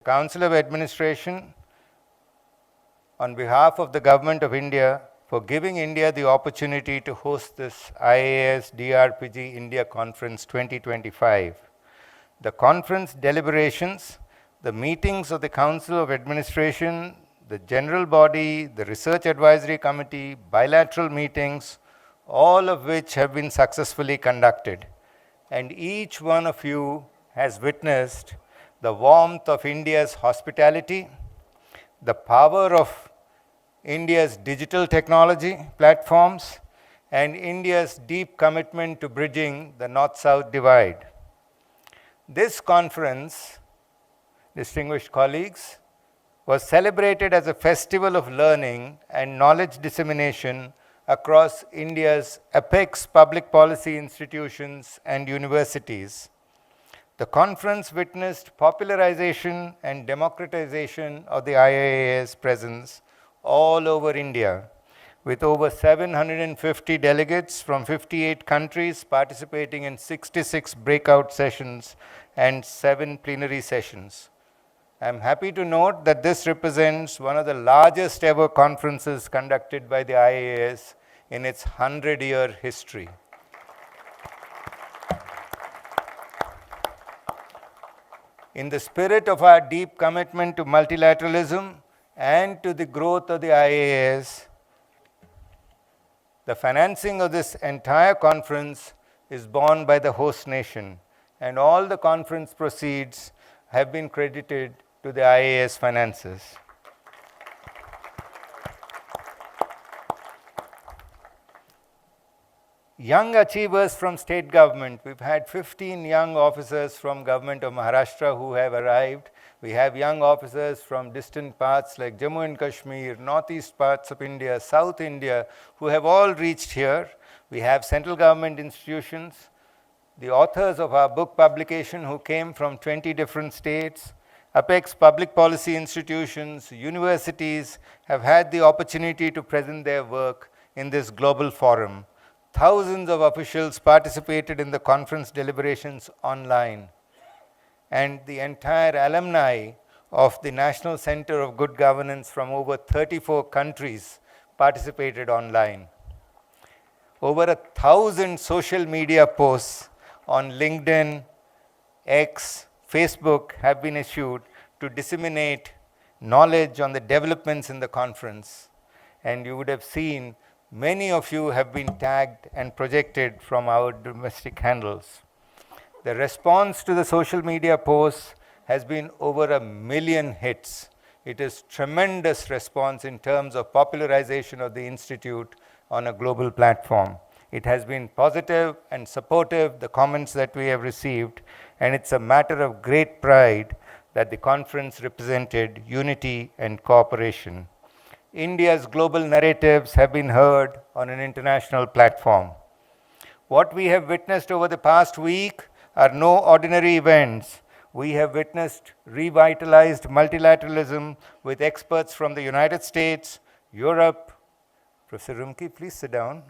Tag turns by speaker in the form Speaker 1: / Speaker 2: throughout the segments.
Speaker 1: Council of Administration, on behalf of the Government of India, for giving India the opportunity to host this IAS DRPG India Conference 2025. The conference deliberations, the meetings of the Council of Administration, the General Body, the Research Advisory Committee, bilateral meetings, all of which have been successfully conducted. And each one of you has witnessed the warmth of India's hospitality, the power of India's digital technology platforms, and India's deep commitment to bridging the North-South divide. This conference, distinguished colleagues, was celebrated as a festival of learning and knowledge dissemination across India's apex public policy institutions and universities. The conference witnessed popularization and democratization of the IIAS presence all over India, with over 750 delegates from 58 countries participating in 66 breakout sessions and 7 plenary sessions. I'm happy to note that this represents one of the largest ever conferences conducted by the IIAS in its 100-year history. In the spirit of our deep commitment to multilateralism and to the growth of the IAS, the financing of this entire conference is borne by the host nation, and all the conference proceeds have been credited to the IAS finances. Young achievers from state government. We've had 15 young officers from government of Maharashtra who have arrived. We have young officers from distant parts like Jammu and Kashmir, northeast parts of India, South India, who have all reached here. We have central government institutions, the authors of our book publication who came from 20 different states, apex public policy institutions, universities have had the opportunity to present their work in this global forum. Thousands of officials participated in the conference deliberations online, and the entire alumni of the National Center of Good Governance from over 34 countries participated online. Over 1,000 social media posts on LinkedIn, X, Facebook have been issued to disseminate knowledge on the developments in the conference, and you would have seen many of you have been tagged and projected from our domestic handles. The response to the social media posts has been over 1 million hits. It is tremendous response in terms of popularization of the Institute on a global platform. It has been positive and supportive, the comments that we have received, and it's a matter of great pride that the conference represented unity and cooperation. India's global narratives have been heard on an international platform. What we have witnessed over the past week are no ordinary events. We have witnessed revitalized multilateralism with experts from the United States, Europe. Professor Rumki, please sit down.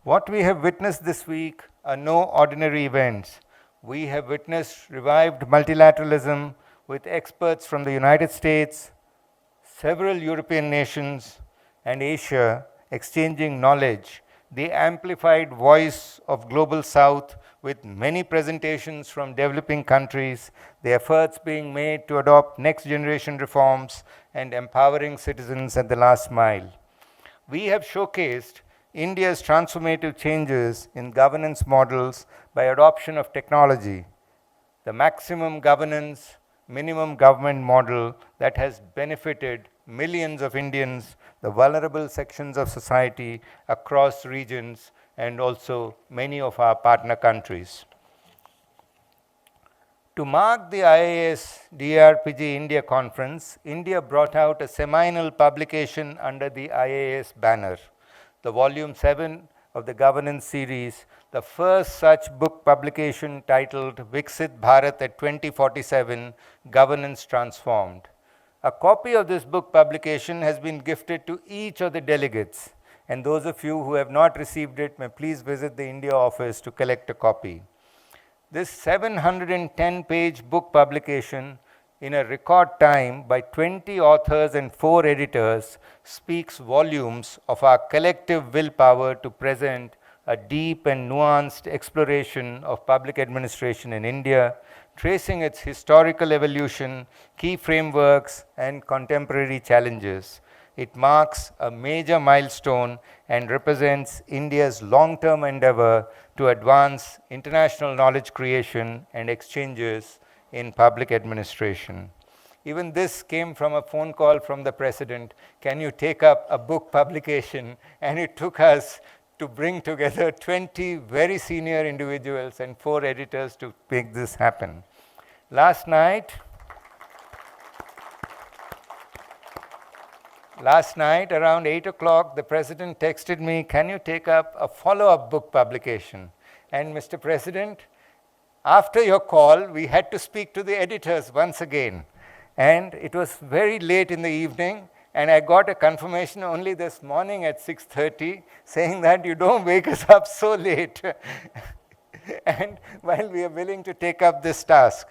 Speaker 1: What we have witnessed this week are no ordinary events. We have witnessed revived multilateralism with experts from the United States, several European nations, and Asia exchanging knowledge, the amplified voice of Global South with many presentations from developing countries, the efforts being made to adopt next generation reforms, and empowering citizens at the last mile. We have showcased India's transformative changes in governance models by adoption of technology, the maximum governance, minimum government model that has benefited millions of Indians, the vulnerable sections of society across regions, and also many of our partner countries. To mark the IAS DRPG India Conference, India brought out a seminal publication under the IAS banner, the volume 7 of the governance series, the first such book publication titled Viksit Bharat at 2047, Governance Transformed. A copy of this book publication has been gifted to each of the delegates, and those of you who have not received it may please visit the India office to collect a copy. This 710-page book publication in a record time by 20 authors and 4 editors speaks volumes of our collective willpower to present a deep and nuanced exploration of public administration in India, tracing its historical evolution, key frameworks, and contemporary challenges. It marks a major milestone and represents India's long-term endeavor to advance international knowledge creation and exchanges in public administration. Even this came from a phone call from the President, can you take up a book publication? And it took us to bring together 20 very senior individuals and 4 editors to make this happen. Last night, around 8 o'clock, the President texted me, can you take up a follow-up book publication? And Mr. President, after your call, we had to speak to the editors once again. And it was very late in the evening, and I got a confirmation only this morning at 6:30 saying that you don't wake us up so late. And while we are willing to take up this task.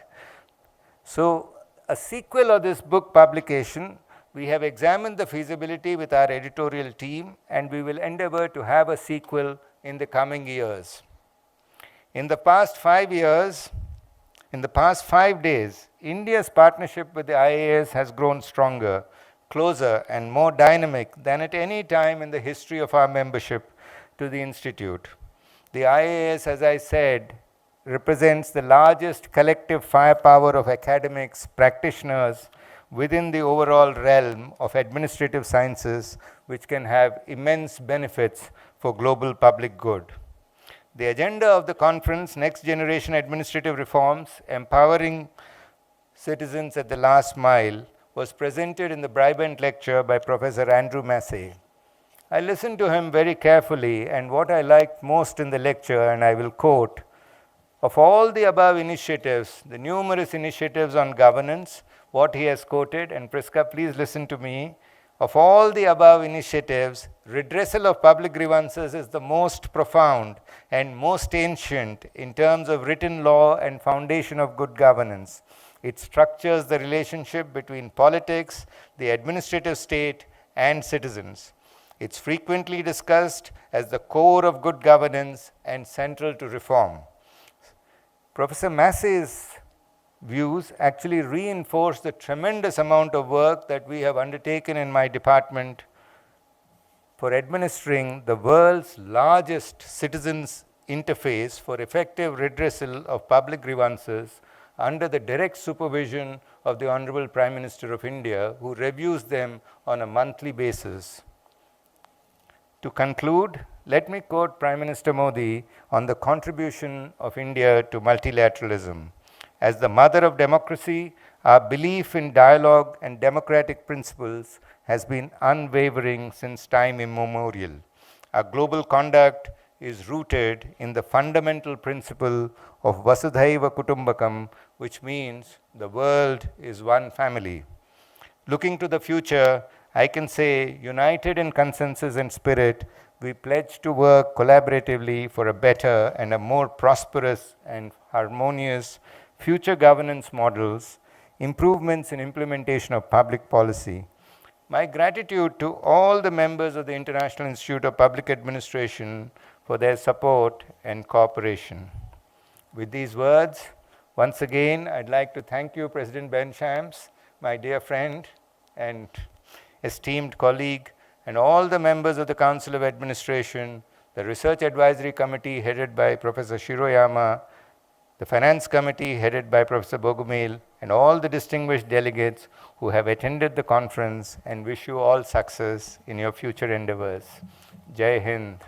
Speaker 1: So a sequel of this book publication, we have examined the feasibility with our editorial team, and we will endeavor to have a sequel in the coming years. In the past 5 days, India's partnership with the Iias has grown stronger, closer, and more dynamic than at any time in the history of our membership to the Institute. The Iias, as I said, represents the largest collective firepower of academics, practitioners within the overall realm of administrative sciences, which can have immense benefits for global public good. The agenda of the conference, Next Generation Administrative Reforms, Empowering Citizens at the Last Mile, was presented in the Bribant lecture by Professor Andrew Massey. I listened to him very carefully, and what I liked most in the lecture, and I will quote, of all the above initiatives, the numerous initiatives on governance, what he has quoted, and Priska, please listen to me, of all the above initiatives, redressal of public grievances is the most profound and most ancient in terms of written law and foundation of good governance. It structures the relationship between politics, the administrative state, and citizens. It's frequently discussed as the core of good governance and central to reform. Professor Massey's views actually reinforce the tremendous amount of work that we have undertaken in my department for administering the world's largest citizens interface for effective redressal of public grievances under the direct supervision of the Honorable Prime Minister of India, who reviews them on a monthly basis. To conclude, let me quote Prime Minister Modi on the contribution of India to multilateralism. As the mother of democracy, our belief in dialogue and democratic principles has been unwavering since time immemorial. Our global conduct is rooted in the fundamental principle of Vasudhaiva Kutumbakam, which means the world is one family. Looking to the future, I can say, united in consensus and spirit, we pledge to work collaboratively for a better and a more prosperous and harmonious future governance models, improvements in implementation of public policy. My gratitude to all the members of the International Institute of Public Administration for their support and cooperation. With these words, once again, I'd like to thank you, President Ben Shams, my dear friend and esteemed colleague, and all the members of the Council of Administration, the Research Advisory Committee headed by Professor Shiroyama, the Finance Committee headed by Professor Bogumil, and all the distinguished delegates who have attended the conference, and wish you all success in your future endeavors. Jai Hind.